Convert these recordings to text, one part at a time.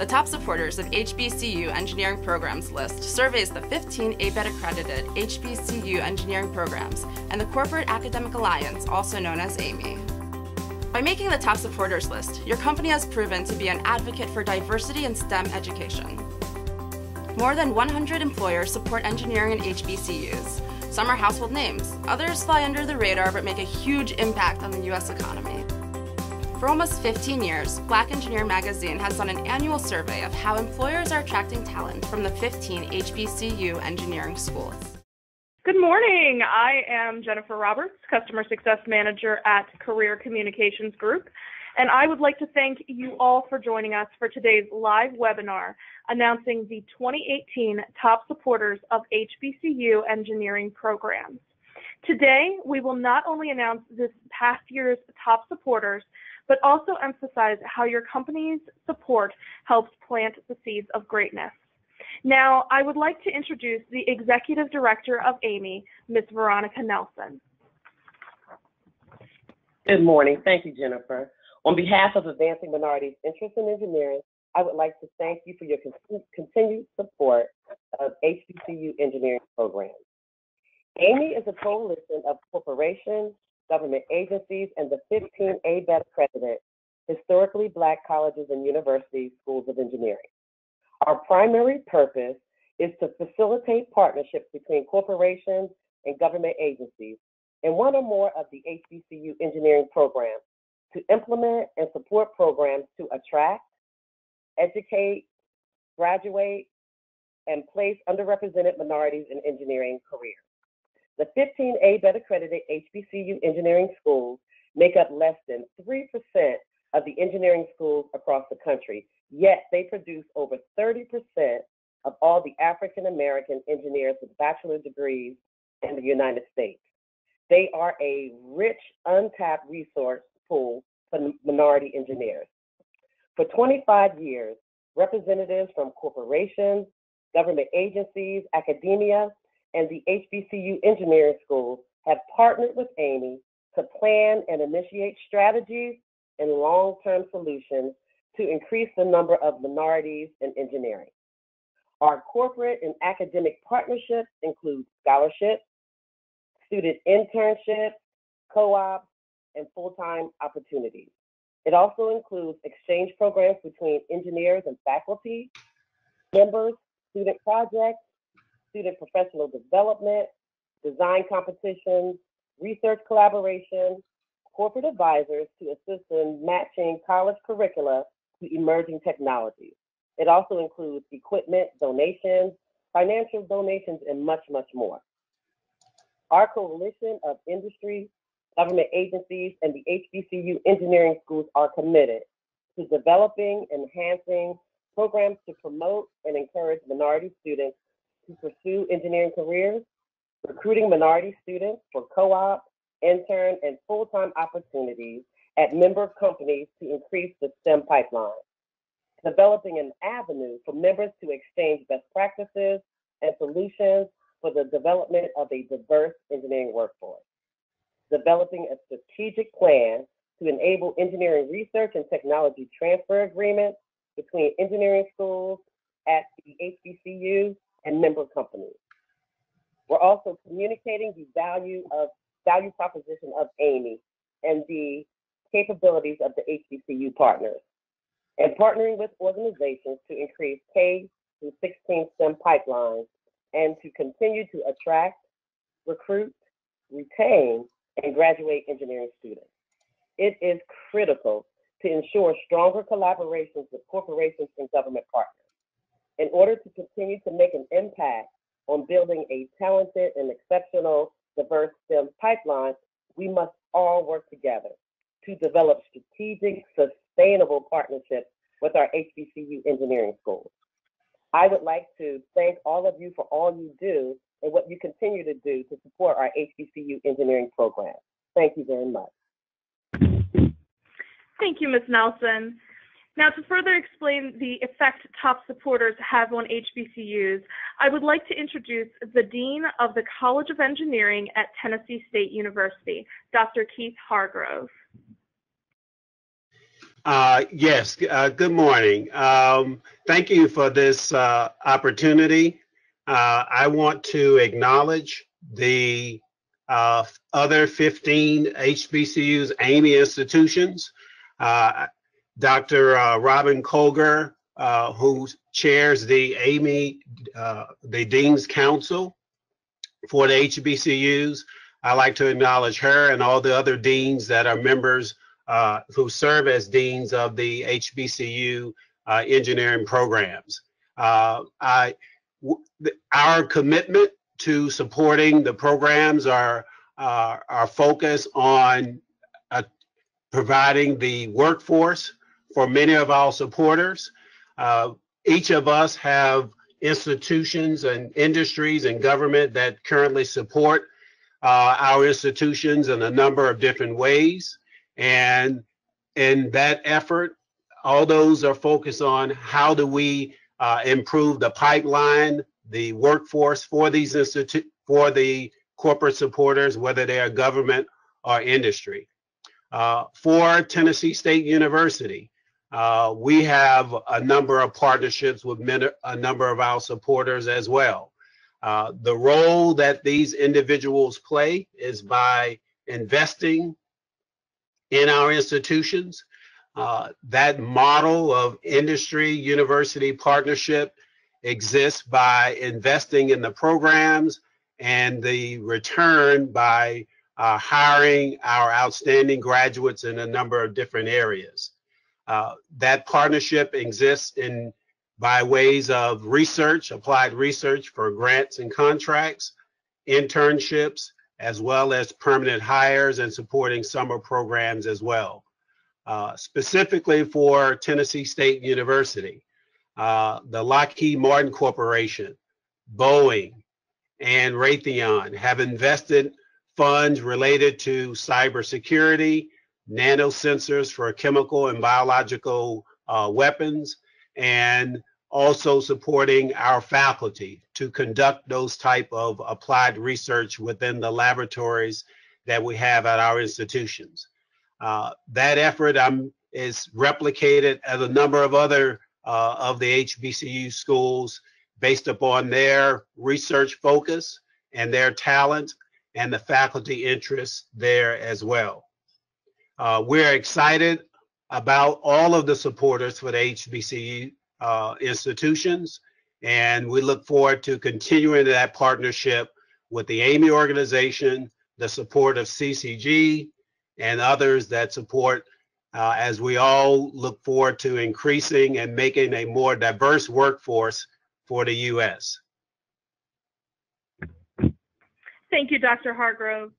The top supporters of HBCU engineering programs list surveys the 15 ABET accredited HBCU engineering programs and the Corporate Academic Alliance, also known as AMY. By making the top supporters list, your company has proven to be an advocate for diversity in STEM education. More than 100 employers support engineering and HBCUs. Some are household names, others fly under the radar but make a huge impact on the U.S. economy. For almost 15 years, Black Engineer Magazine has done an annual survey of how employers are attracting talent from the 15 HBCU engineering schools. Good morning. I am Jennifer Roberts, Customer Success Manager at Career Communications Group, and I would like to thank you all for joining us for today's live webinar announcing the 2018 top supporters of HBCU engineering programs. Today, we will not only announce this past year's top supporters, but also emphasize how your company's support helps plant the seeds of greatness. Now, I would like to introduce the Executive Director of AMY, Ms. Veronica Nelson. Good morning. Thank you, Jennifer. On behalf of Advancing Minorities' Interest in Engineering, I would like to thank you for your continued support of HBCU engineering programs. AMY is a coalition of corporations, government agencies, and the 15 ABET accredited historically Black colleges and universities schools of engineering. Our primary purpose is to facilitate partnerships between corporations and government agencies and one or more of the HBCU engineering programs to implement and support programs to attract, educate, graduate, and place underrepresented minorities in engineering careers. The 15 ABET accredited HBCU engineering schools make up less than 3% of the engineering schools across the country, yet they produce over 30% of all the African American engineers with bachelor degrees in the United States. They are a rich, untapped resource pool for minority engineers. For 25 years, representatives from corporations, government agencies, academia, and the HBCU engineering schools have partnered with AMY to plan and initiate strategies and long-term solutions to increase the number of minorities in engineering. Our corporate and academic partnerships include scholarships, student internships, co-ops, and full-time opportunities. It also includes exchange programs between engineers and faculty, members, student projects, student professional development, design competitions, research collaboration, corporate advisors to assist in matching college curricula to emerging technologies. It also includes equipment donations, financial donations, and much, much more. Our coalition of industry, government agencies, and the HBCU engineering schools are committed to developing and enhancing programs to promote and encourage minority students to pursue engineering careers, recruiting minority students for co-op, intern, and full-time opportunities at member companies to increase the STEM pipeline, developing an avenue for members to exchange best practices and solutions for the development of a diverse engineering workforce, developing a strategic plan to enable engineering research and technology transfer agreements between engineering schools at the HBCU and member companies. We're also communicating the value proposition of AMY and the capabilities of the HBCU partners, and partnering with organizations to increase K through 16 STEM pipelines and to continue to attract, recruit, retain, and graduate engineering students. It is critical to ensure stronger collaborations with corporations and government partners. In order to continue to make an impact on building a talented and exceptional diverse STEM pipeline, we must all work together to develop strategic, sustainable partnerships with our HBCU engineering schools. I would like to thank all of you for all you do and what you continue to do to support our HBCU engineering program. Thank you very much. Thank you, Ms. Nelson. Now, to further explain the effect top supporters have on HBCUs, I would like to introduce the Dean of the College of Engineering at Tennessee State University, Dr. Keith Hargrove. Yes, good morning. Thank you for this opportunity. I want to acknowledge the other 15 HBCUs AMY institutions. Dr. Robin Colger, who chairs the AMY, the Dean's Council for the HBCUs. I'd like to acknowledge her and all the other deans that are members who serve as deans of the HBCU engineering programs. Our commitment to supporting the programs are focused on providing the workforce for many of our supporters. Each of us have institutions and industries and government that currently support our institutions in a number of different ways. And in that effort, all those are focused on how do we improve the pipeline, the workforce for these for the corporate supporters, whether they are government or industry. For Tennessee State University, we have a number of partnerships with a number of our supporters as well. The role that these individuals play is by investing in our institutions. That model of industry-university partnership exists by investing in the programs and the return by hiring our outstanding graduates in a number of different areas. That partnership exists by ways of research, applied research for grants and contracts, internships, as well as permanent hires and supporting summer programs as well. Specifically for Tennessee State University, the Lockheed Martin Corporation, Boeing, and Raytheon have invested funds related to cybersecurity, nanosensors for chemical and biological weapons, and also supporting our faculty to conduct those type of applied research within the laboratories that we have at our institutions. That effort is replicated at a number of other of the HBCU schools based upon their research focus and their talent and the faculty interest there as well. We're excited about all of the supporters for the HBCU institutions, and we look forward to continuing that partnership with the AMY organization, the support of CCG, and others that support as we all look forward to increasing and making a more diverse workforce for the U.S. Thank you, Dr. Hargrove.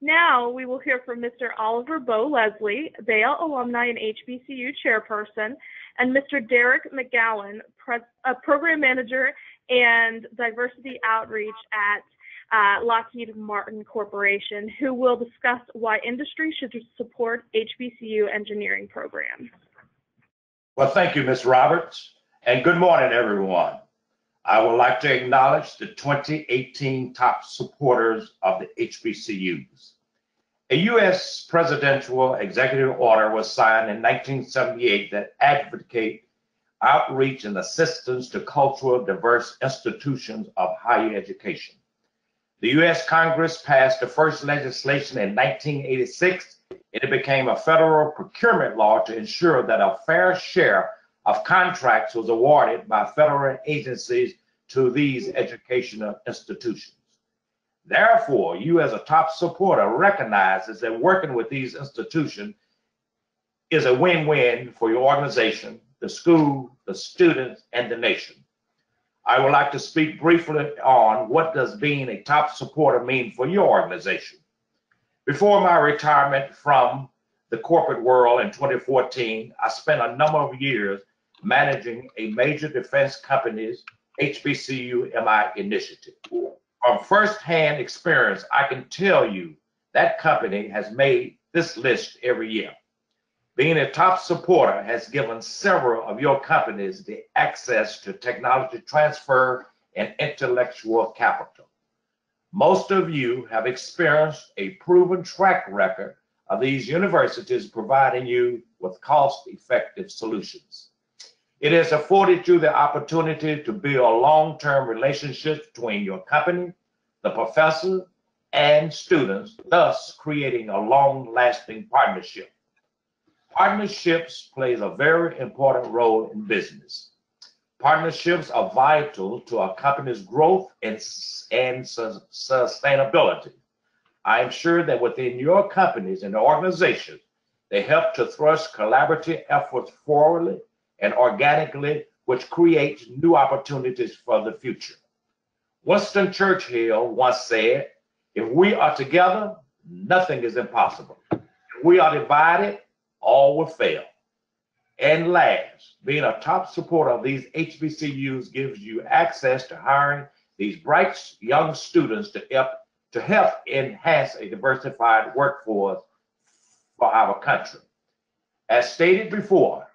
Now we will hear from Mr. Oliver Bo Leslie, Bail alumni and HBCU chairperson, and Mr. Derrick McGowan, program manager and diversity outreach at Lockheed Martin Corporation, who will discuss why industry should support HBCU engineering programs. Well, thank you, Ms. Roberts, and good morning, everyone. I would like to acknowledge the 2018 top supporters of the HBCUs. A U.S. presidential executive order was signed in 1978 that advocates outreach and assistance to cultural diverse institutions of higher education. The U.S. Congress passed the first legislation in 1986, and it became a federal procurement law to ensure that a fair share of contracts was awarded by federal agencies to these educational institutions. Therefore, you as a top supporter recognizes that working with these institutions is a win-win for your organization, the school, the students, and the nation. I would like to speak briefly on what does being a top supporter mean for your organization. Before my retirement from the corporate world in 2014, I spent a number of years managing a major defense company's HBCU MI initiative. From firsthand experience, I can tell you that company has made this list every year. Being a top supporter has given several of your companies the access to technology transfer and intellectual capital. Most of you have experienced a proven track record of these universities providing you with cost-effective solutions. It has afforded you the opportunity to build long-term relationships between your company, the professor, and students, thus creating a long-lasting partnership. Partnerships plays a very important role in business. Partnerships are vital to a company's growth and sustainability. I am sure that within your companies and organizations, they help to thrust collaborative efforts forward and organically, which creates new opportunities for the future. Winston Churchill once said, "If we are together, nothing is impossible. If we are divided, all will fail." And last, being a top supporter of these HBCUs gives you access to hiring these bright young students to help enhance a diversified workforce for our country. As stated before,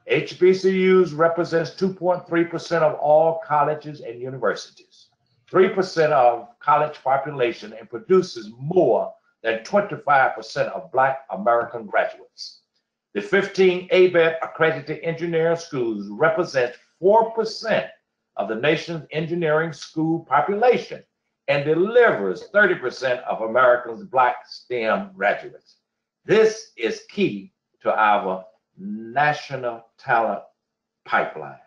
HBCUs represents 2.3% of all colleges and universities, 3% of college population, and produces more than 25% of Black American graduates. The 15 ABET accredited engineering schools represent 4% of the nation's engineering school population and delivers 30% of America's Black STEM graduates. This is key to our national talent pipeline.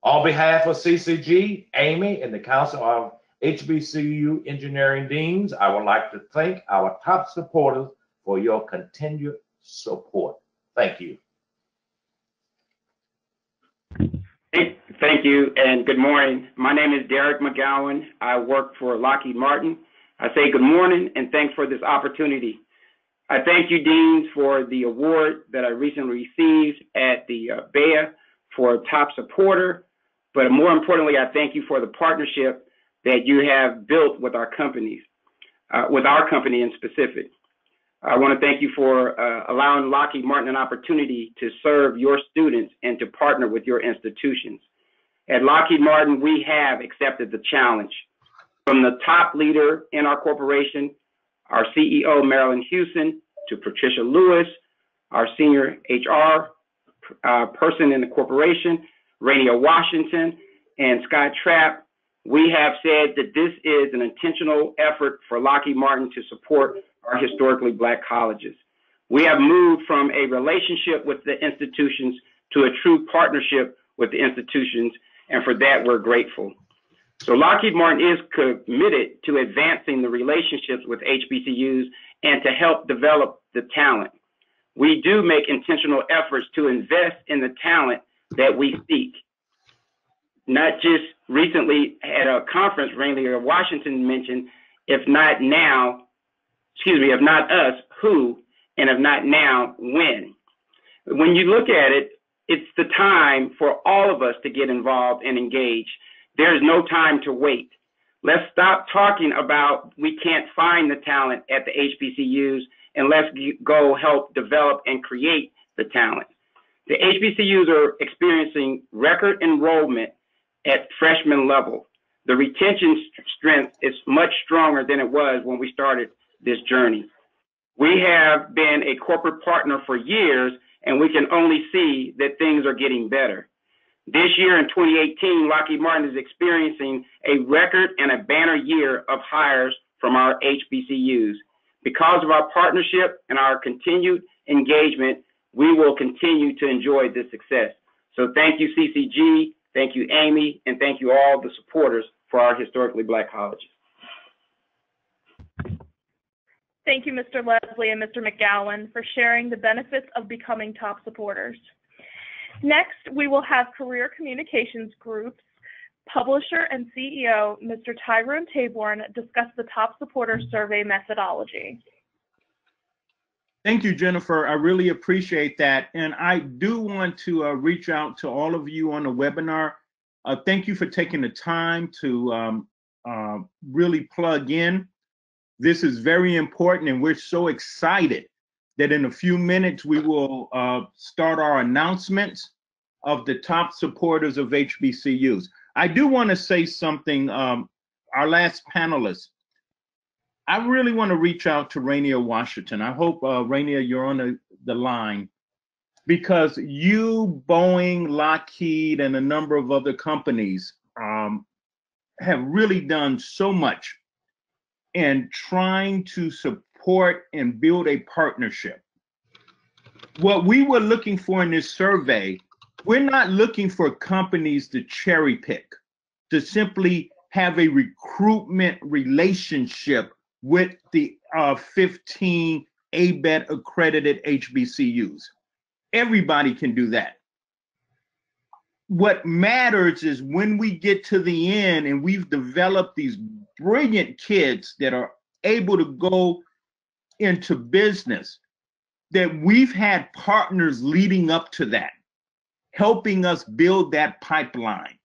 On behalf of CCG, Amy, and the Council of HBCU Engineering Deans, I would like to thank our top supporters for your continued support. Thank you. Thank you, and good morning. My name is Derrick McGowan. I work for Lockheed Martin. I say good morning and thanks for this opportunity. I thank you, Deans, for the award that I recently received at the BEA for top supporter. But more importantly, I thank you for the partnership that you have built with our companies, with our company in specific. I want to thank you for allowing Lockheed Martin an opportunity to serve your students and to partner with your institutions. At Lockheed Martin, we have accepted the challenge. From the top leader in our corporation, our CEO, Marilyn Houston, to Patricia Lewis, our senior HR person in the corporation, Rainier Washington, and Scott Trapp, we have said that this is an intentional effort for Lockheed Martin to support our historically Black colleges. We have moved from a relationship with the institutions to a true partnership with the institutions, and for that, we're grateful. So Lockheed Martin is committed to advancing the relationships with HBCUs and to help develop the talent. We do make intentional efforts to invest in the talent that we seek. Not just recently at a conference, Rainier Washington mentioned, if not now, if not us, who, and if not now, when. When you look at it, it's the time for all of us to get involved and engage. There's no time to wait. Let's stop talking about we can't find the talent at the HBCUs, and let's go help develop and create the talent. The HBCUs are experiencing record enrollment at freshman level. The retention strength is much stronger than it was when we started this journey. We have been a corporate partner for years, and we can only see that things are getting better. This year in 2018, Lockheed Martin is experiencing a record and a banner year of hires from our HBCUs. Because of our partnership and our continued engagement, we will continue to enjoy this success. So thank you, CCG, thank you, Amy, and thank you all the supporters for our historically Black colleges. Thank you, Mr. Leslie and Mr. McGowan, for sharing the benefits of becoming top supporters. Next, we will have Career Communications Group's publisher and CEO, Mr. Tyrone Taborn, discuss the top supporter survey methodology. Thank you, Jennifer. I really appreciate that. And I do want to reach out to all of you on the webinar. Thank you for taking the time to really plug in. This is very important, and we're so excited that in a few minutes we will start our announcements of the top supporters of HBCUs. I do want to say something, our last panelist. I really want to reach out to Rainier Washington. I hope, Rainier, you're on the line, because you, Boeing, Lockheed, and a number of other companies have really done so much in trying to support and build a partnership. What we were looking for in this survey, we're not looking for companies to cherry pick, to simply have a recruitment relationship with the 15 ABET accredited HBCUs. Everybody can do that. What matters is when we get to the end and we've developed these brilliant kids that are able to go into business, that we've had partners leading up to that, helping us build that pipeline.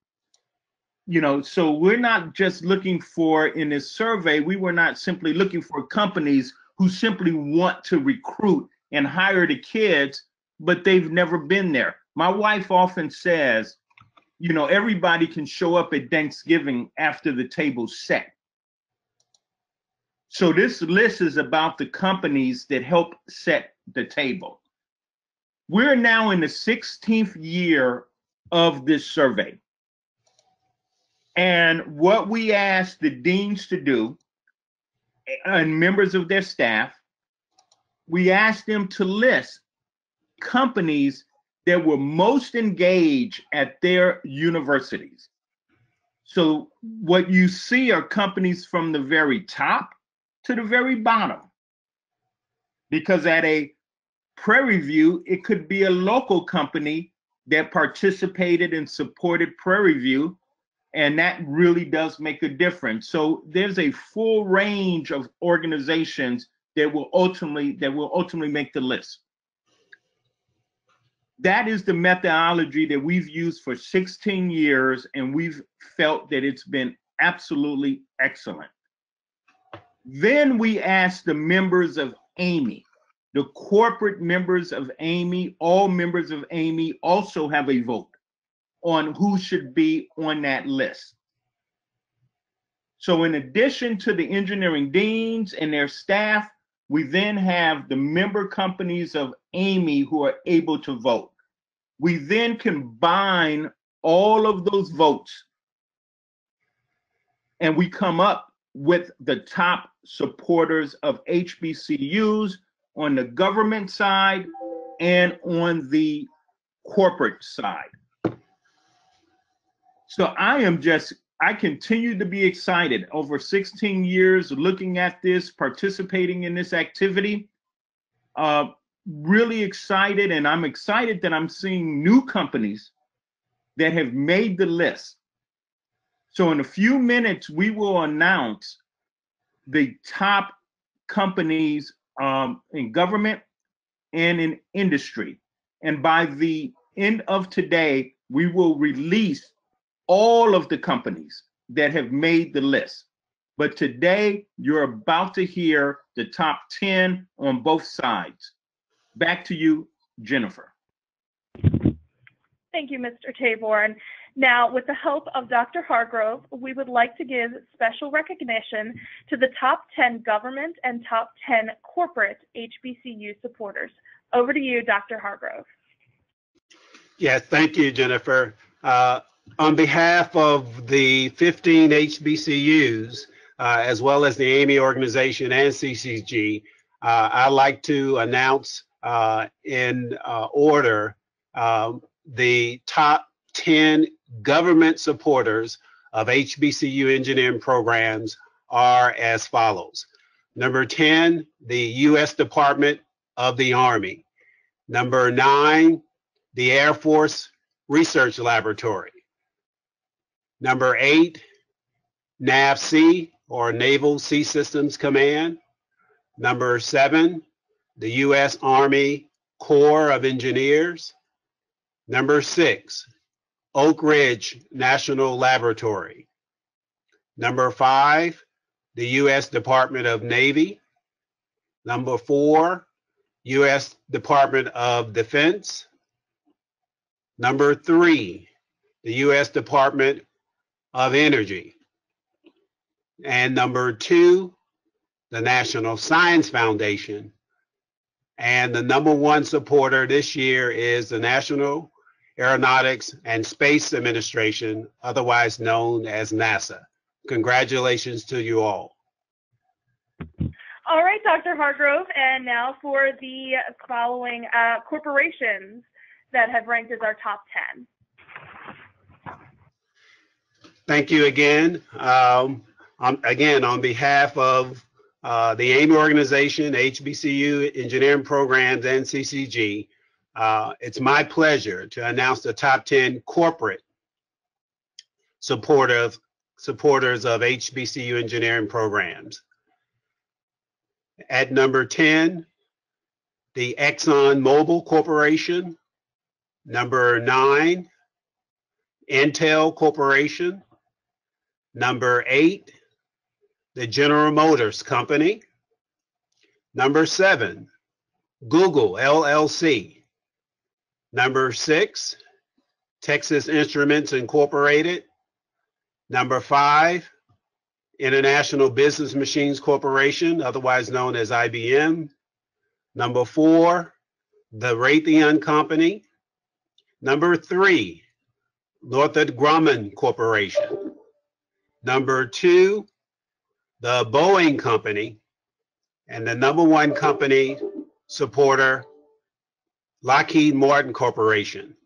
So we're not just looking for, in this survey, we were not simply looking for companies who simply want to recruit and hire the kids, but they've never been there. My wife often says, everybody can show up at Thanksgiving after the table's set. So this list is about the companies that help set the table. We're now in the 16th year of this survey. And what we asked the deans to do, and members of their staff, we asked them to list companies that were most engaged at their universities. So what you see are companies from the very top to the very bottom. Because at a Prairie View, it could be a local company that participated and supported Prairie View, and that really does make a difference. So there's a full range of organizations that will ultimately make the list. That is the methodology that we've used for 16 years, and we've felt that it's been absolutely excellent. Then we asked the members of AMY, the corporate members of AMY. All members of AMY also have a vote on who should be on that list. So in addition to the engineering deans and their staff, we then have the member companies of AMY who are able to vote. We then combine all of those votes and we come up with the top supporters of HBCUs on the government side and on the corporate side. So I continue to be excited over 16 years looking at this, participating in this activity. Really excited, and I'm excited that I'm seeing new companies that have made the list. So in a few minutes, we will announce the top companies in government and in industry. And by the end of today, we will release all of the companies that have made the list. But today, you're about to hear the top 10 on both sides. Back to you, Jennifer. Thank you, Mr. Taborn. Now, with the help of Dr. Hargrove, we would like to give special recognition to the top 10 government and top 10 corporate HBCU supporters. Over to you, Dr. Hargrove. Yes, thank you, Jennifer. On behalf of the 15 HBCUs, as well as the AMY organization and CCG, I'd like to announce in order the top 10 government supporters of HBCU engineering programs are as follows. Number 10, the U.S. Department of the Army. Number 9, the Air Force Research Laboratory. Number 8, NAVSEA, or Naval Sea Systems Command. Number 7, the U.S. Army Corps of Engineers. Number 6, Oak Ridge National Laboratory. Number 5, the U.S. Department of Navy. Number 4, U.S. Department of Defense. Number 3, the U.S. Department of Energy. And number 2, the National Science Foundation. And the #1 supporter this year is the National Aeronautics and Space Administration, otherwise known as NASA. Congratulations to you all. All right, Dr. Hargrove, and now for the following corporations that have ranked as our top 10. Thank you again. Again, on behalf of the AIME organization, HBCU Engineering Programs, and CCG, it's my pleasure to announce the top 10 corporate supporters of HBCU Engineering Programs. At number 10, the ExxonMobil Corporation. Number 9, Intel Corporation. Number 8, the General Motors Company. Number 7, Google LLC. Number 6, Texas Instruments Incorporated. Number 5, International Business Machines Corporation, otherwise known as IBM. Number 4, the Raytheon Company. Number 3, Northrop Grumman Corporation. Number 2, the Boeing Company. And the #1 company supporter, Lockheed Martin Corporation.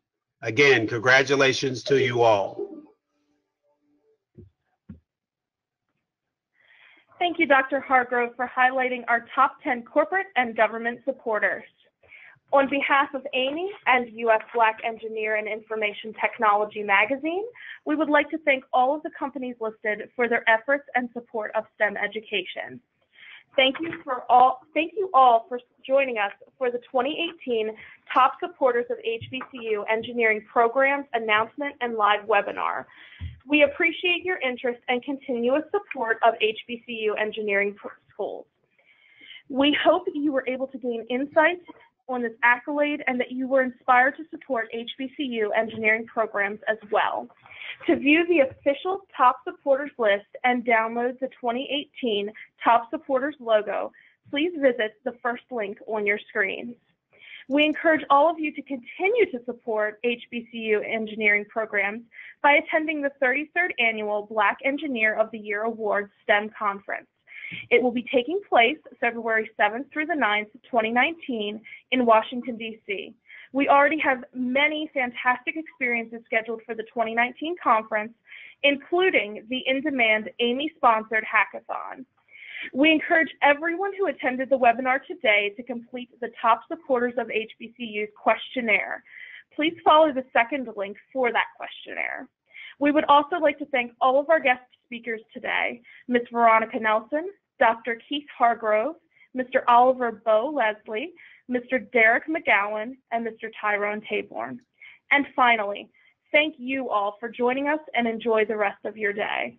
Again, congratulations to you all. Thank you, Dr. Hargrove, for highlighting our top 10 corporate and government supporters. On behalf of AIME and U.S. Black Engineer and Information Technology magazine, we would like to thank all of the companies listed for their efforts and support of STEM education. Thank you all for joining us for the 2018 Top Supporters of HBCU Engineering Programs announcement and live webinar. We appreciate your interest and continuous support of HBCU engineering schools. We hope you were able to gain insights on this accolade and that you were inspired to support HBCU engineering programs as well. To view the official Top Supporters list and download the 2018 Top Supporters logo, please visit the first link on your screens. We encourage all of you to continue to support HBCU engineering programs by attending the 33rd Annual Black Engineer of the Year Awards STEM Conference. It will be taking place February 7th through the 9th, 2019 in Washington, D.C. We already have many fantastic experiences scheduled for the 2019 conference, including the in-demand AIME-sponsored hackathon. We encourage everyone who attended the webinar today to complete the Top Supporters of HBCU's questionnaire. Please follow the second link for that questionnaire. We would also like to thank all of our guest speakers today, Ms. Veronica Nelson, Dr. Keith Hargrove, Mr. Oliver Bo Leslie, Mr. Derrick McGowan, and Mr. Tyrone Taborn. And finally, thank you all for joining us and enjoy the rest of your day.